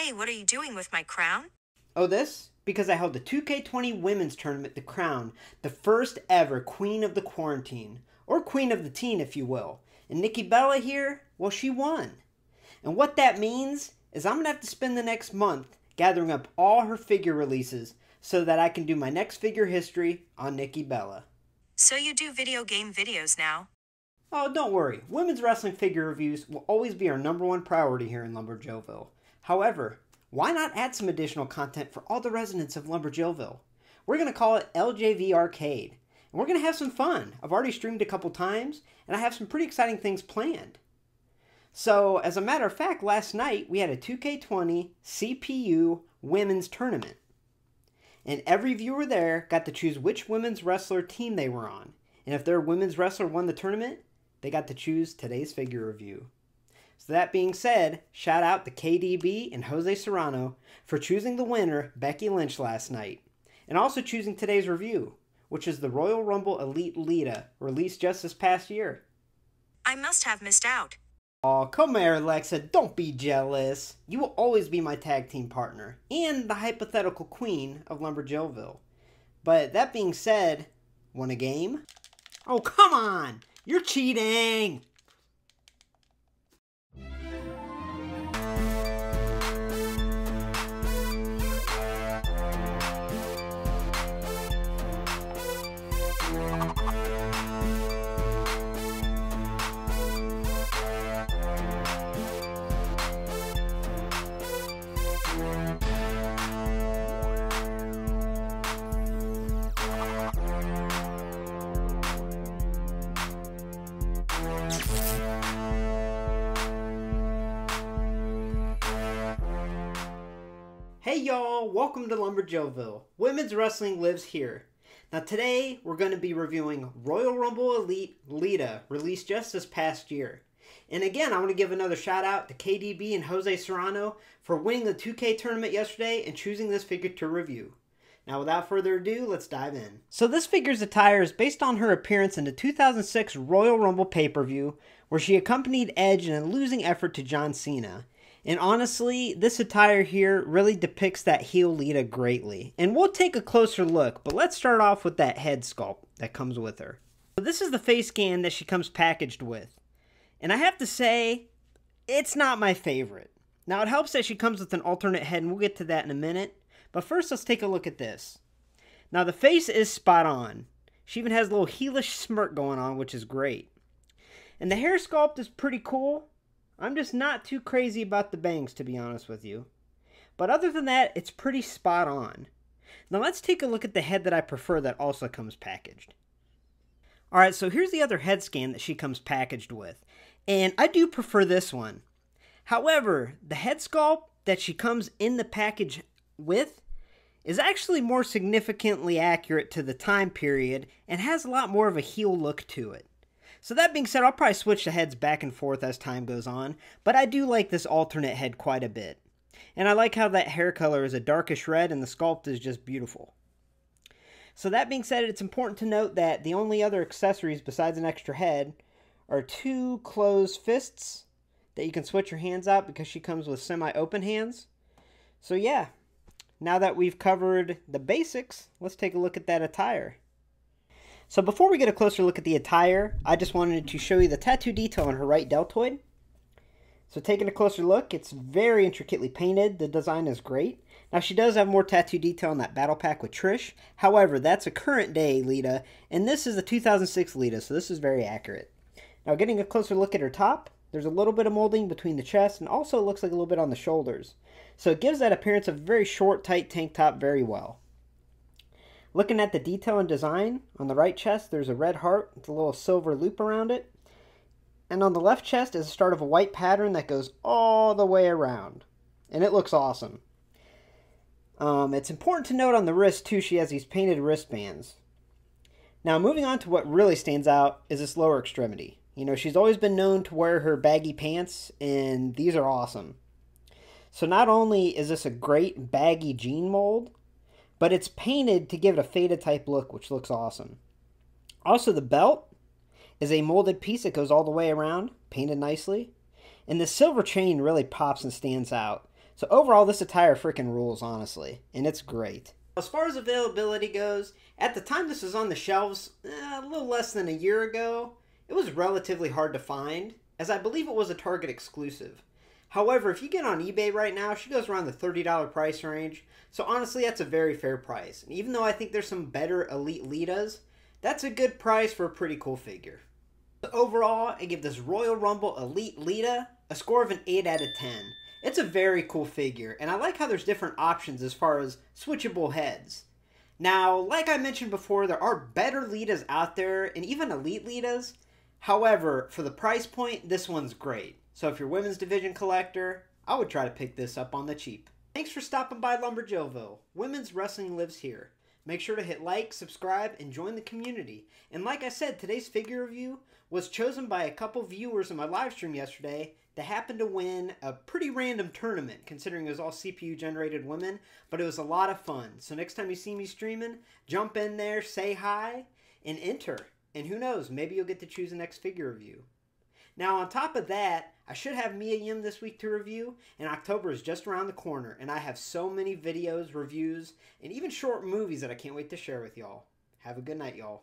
Hey, what are you doing with my crown? Oh, this? Because I held the 2K20 women's tournament to crown the first ever Queen of the Quarantine, or Queen of the Teen if you will. And Nikki Bella here, well, she won. And what that means is I'm going to have to spend the next month gathering up all her figure releases so that I can do my next figure history on Nikki Bella. So you do video game videos now? Oh, don't worry. Women's wrestling figure reviews will always be our number one priority here in Lumberjillville. However, why not add some additional content for all the residents of Lumberjillville? We're going to call it LJV Arcade. And we're going to have some fun. I've already streamed a couple times, and I have some pretty exciting things planned. So, as a matter of fact, last night we had a 2K20 CPU women's tournament. And every viewer there got to choose which women's wrestler team they were on. And if their women's wrestler won the tournament, they got to choose today's figure review. So that being said, shout out to KDB and Jose Serrano for choosing the winner, Becky Lynch, last night. And also choosing today's review, which is the Royal Rumble Elite Lita, released just this past year. I must have missed out. Aw, come here, Alexa, don't be jealous. You will always be my tag team partner, and the hypothetical queen of Lumberjillville. But that being said, want a game? Oh, come on! You're cheating! Hey y'all, welcome to Lumberjillville. Women's wrestling lives here. Now today, we're going to be reviewing Royal Rumble Elite Lita, released just this past year. And again, I want to give another shout out to KDB and Jose Serrano for winning the 2K tournament yesterday and choosing this figure to review. Now without further ado, let's dive in. So this figure's attire is based on her appearance in the 2006 Royal Rumble pay-per-view, where she accompanied Edge in a losing effort to John Cena. And honestly, this attire here really depicts that heel Lita greatly. And we'll take a closer look, but let's start off with that head sculpt that comes with her. So this is the face scan that she comes packaged with. And I have to say, it's not my favorite. Now it helps that she comes with an alternate head, and we'll get to that in a minute. But first, let's take a look at this. Now the face is spot on. She even has a little heelish smirk going on, which is great. And the hair sculpt is pretty cool. I'm just not too crazy about the bangs, to be honest with you. But other than that, it's pretty spot on. Now let's take a look at the head that I prefer that also comes packaged. Alright, so here's the other head scan that she comes packaged with. And I do prefer this one. However, the head sculpt that she comes in the package with is actually more significantly accurate to the time period and has a lot more of a heel look to it. So that being said, I'll probably switch the heads back and forth as time goes on, but I do like this alternate head quite a bit. And I like how that hair color is a darkish red and the sculpt is just beautiful. So that being said, it's important to note that the only other accessories besides an extra head are two closed fists that you can switch your hands out because she comes with semi-open hands. So yeah, now that we've covered the basics, let's take a look at that attire. So before we get a closer look at the attire, I just wanted to show you the tattoo detail on her right deltoid. So taking a closer look, it's very intricately painted. The design is great. Now she does have more tattoo detail on that battle pack with Trish. However, that's a current day Lita, and this is the 2006 Lita, so this is very accurate. Now getting a closer look at her top, there's a little bit of molding between the chest, and also it looks like a little bit on the shoulders. So it gives that appearance of a very short, tight tank top very well. Looking at the detail and design, on the right chest there's a red heart with a little silver loop around it. And on the left chest is the start of a white pattern that goes all the way around. And it looks awesome. It's important to note on the wrist too, she has these painted wristbands. Now moving on to what really stands out is this lower extremity. You know, she's always been known to wear her baggy pants, and these are awesome. So not only is this a great baggy jean mold, but it's painted to give it a faded type look, which looks awesome. Also, the belt is a molded piece that goes all the way around, painted nicely. And the silver chain really pops and stands out. So overall, this attire freaking rules, honestly, and it's great. As far as availability goes, at the time this was on the shelves, a little less than a year ago, it was relatively hard to find, as I believe it was a Target exclusive. However, if you get on eBay right now, she goes around the $30 price range, so honestly that's a very fair price. And even though I think there's some better Elite Litas, that's a good price for a pretty cool figure. So overall, I give this Royal Rumble Elite Lita a score of an 8 out of 10. It's a very cool figure, and I like how there's different options as far as switchable heads. Now, like I mentioned before, there are better Litas out there, and even Elite Litas. However, for the price point, this one's great. So if you're a women's division collector, I would try to pick this up on the cheap. Thanks for stopping by Lumberjillville. Women's wrestling lives here. Make sure to hit like, subscribe, and join the community. And like I said, today's figure review was chosen by a couple viewers in my live stream yesterday that happened to win a pretty random tournament, considering it was all CPU generated women, but it was a lot of fun. So next time you see me streaming, jump in there, say hi, and enter. And who knows, maybe you'll get to choose the next figure review. Now on top of that, I should have Mia Yim this week to review, and October is just around the corner, and I have so many videos, reviews, and even short movies that I can't wait to share with y'all. Have a good night, y'all.